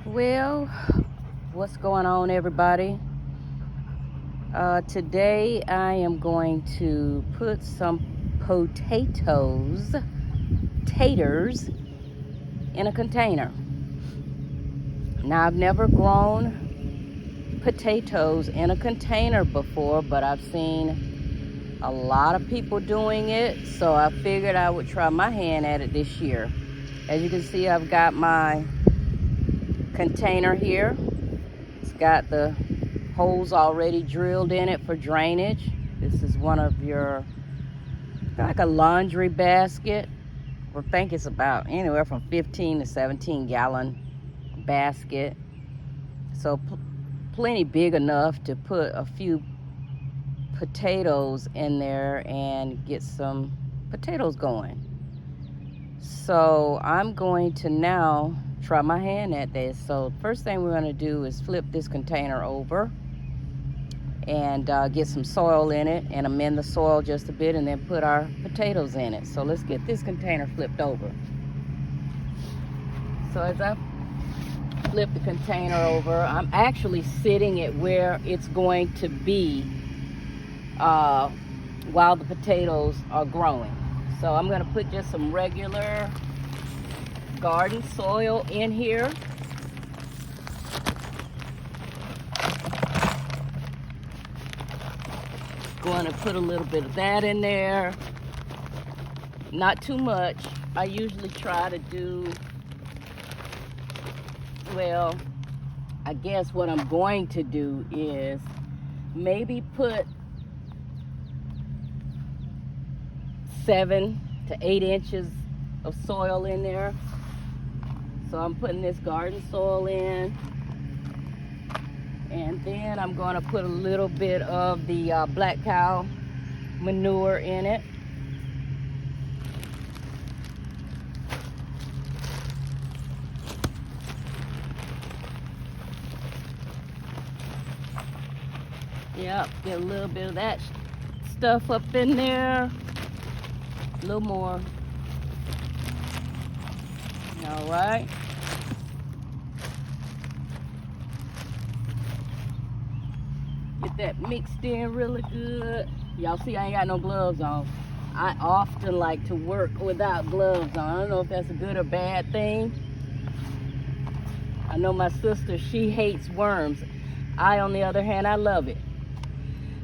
Well, what's going on, everybody? Today I am going to put some taters in a container. Now, I've never grown potatoes in a container before, but I've seen a lot of people doing it, so I figured I would try my hand at it this year. As you can see, I've got my container here. It's got the holes already drilled in it for drainage. This is one of your, like a laundry basket. I think it's about anywhere from 15 to 17 gallon basket. So plenty big enough to put a few potatoes in there and get some potatoes going. So I'm going to now try my hand at this. So first thing we're going to do is flip this container over and get some soil in it and amend the soil just a bit, and then put our potatoes in it. So let's get this container flipped over. So as I flip the container over, I'm actually sitting it where it's going to be while the potatoes are growing. So I'm going to put just some regular garden soil in here. Going to put a little bit of that in there. Not too much. I usually try to do, well, I guess what I'm going to do is maybe put 7 to 8 inches of soil in there. So I'm putting this garden soil in, and then I'm going to put a little bit of the black cow manure in it. Yep, get a little bit of that stuff up in there. A little more. All right. Get that mixed in really good. Y'all see I ain't got no gloves on. I often like to work without gloves on. I don't know if that's a good or bad thing. I know my sister, she hates worms. I, on the other hand, I love it,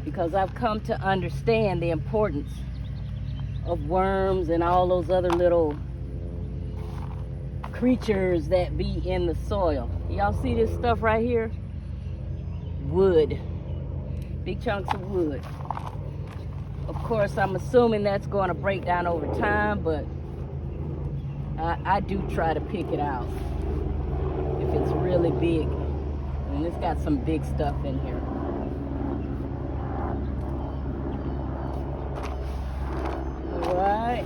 because I've come to understand the importance of worms and all those other little creatures that be in the soil. Y'all see this stuff right here? Wood. Big chunks of wood. Of course, I'm assuming that's going to break down over time, but I do try to pick it out if it's really big. And it's got some big stuff in here. All right.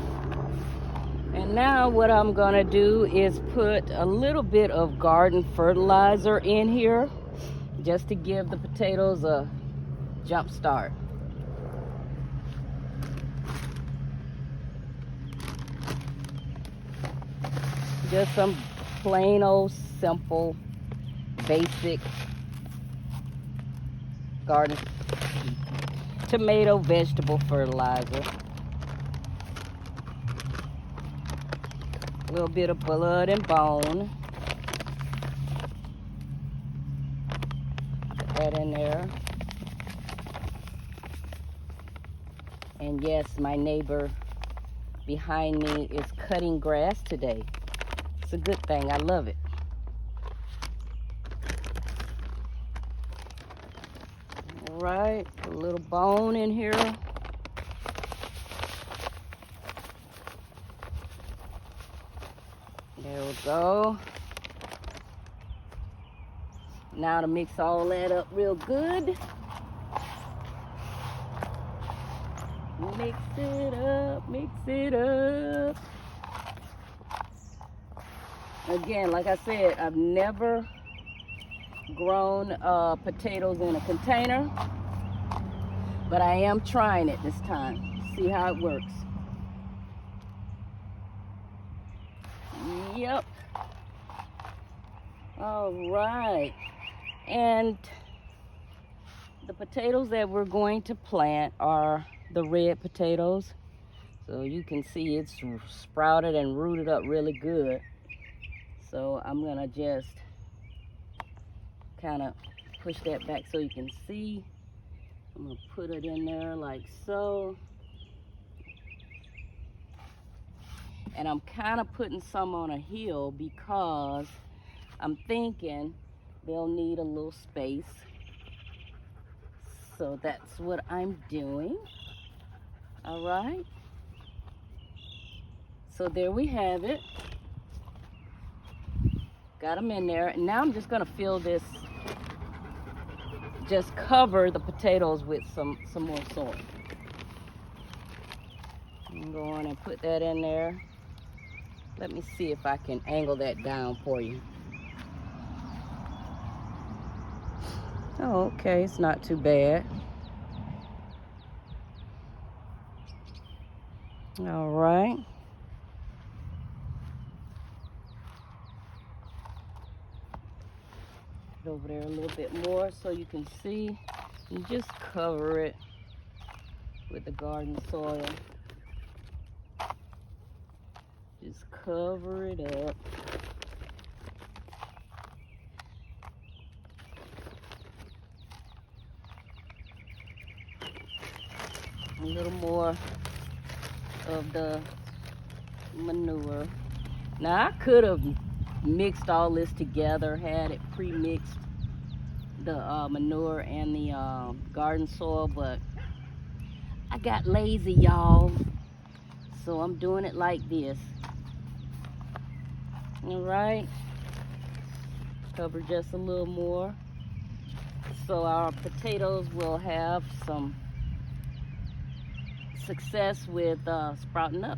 And now what I'm going to do is put a little bit of garden fertilizer in here, just to give the potatoes a jump start. Just some plain old simple basic garden tomato vegetable fertilizer. A little bit of blood and bone. Put that in there. And yes, my neighbor behind me is cutting grass today. It's a good thing. I love it. All right, a little bone in here. There we go. Now to mix all that up real good. Mix it up, mix it up. Again, like I said, I've never grown potatoes in a container, but I am trying it this time. See how it works. Yep. All right. And the potatoes that we're going to plant are the red potatoes. So you can see it's sprouted and rooted up really good. So I'm gonna just kind of push that back so you can see. I'm gonna put it in there like so. And I'm kind of putting some on a hill because I'm thinking they'll need a little space. So that's what I'm doing. All right. So there we have it. Got them in there. And now I'm just gonna fill this, just cover the potatoes with some more soil. I'm going and put that in there. Let me see if I can angle that down for you. Oh, okay, it's not too bad. All right. Put over there a little bit more so you can see. And just cover it with the garden soil. Just cover it up. A little more of the manure. Now I could have mixed all this together, had it pre-mixed, the manure and the garden soil, but I got lazy, y'all. So I'm doing it like this. All right, cover just a little more so our potatoes will have some success with sprouting up.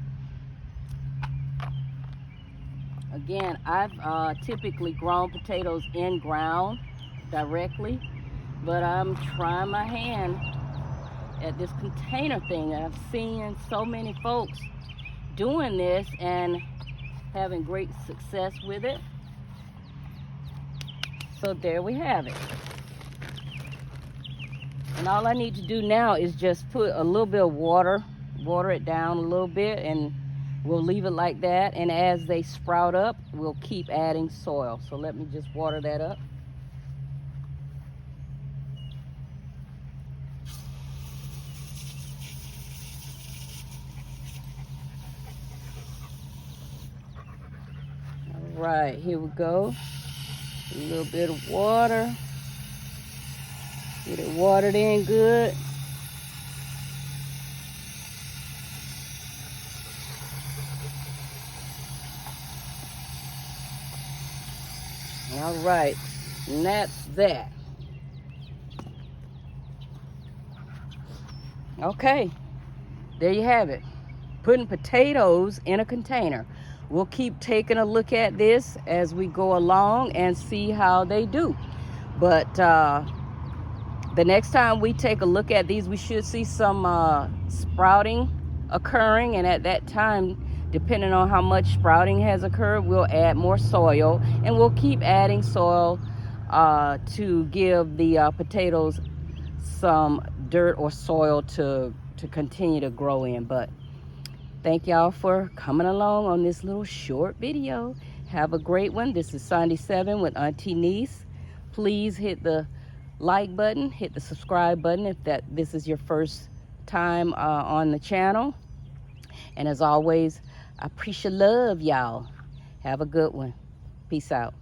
Again, I've typically grown potatoes in ground directly, but I'm trying my hand at this container thing. I've seen so many folks doing this and having great success with it. So there we have it. And all I need to do now is just put a little bit of water it down a little bit, and we'll leave it like that. And as they sprout up, we'll keep adding soil. So let me just water that up. All right, here we go. A little bit of water. Get it watered in good. All right, and that's that. Okay, there you have it. Putting potatoes in a container. We'll keep taking a look at this as we go along and see how they do. But the next time we take a look at these, we should see some sprouting occurring. And at that time, depending on how much sprouting has occurred, we'll add more soil. And we'll keep adding soil to give the potatoes some dirt or soil to continue to grow in. But thank y'all for coming along on this little short video. Have a great one. This is Sandy 7 with AN-T-NEES. Please hit the like button, hit the subscribe button if this is your first time on the channel. And as always, I appreciate love, y'all. Have a good one. Peace out.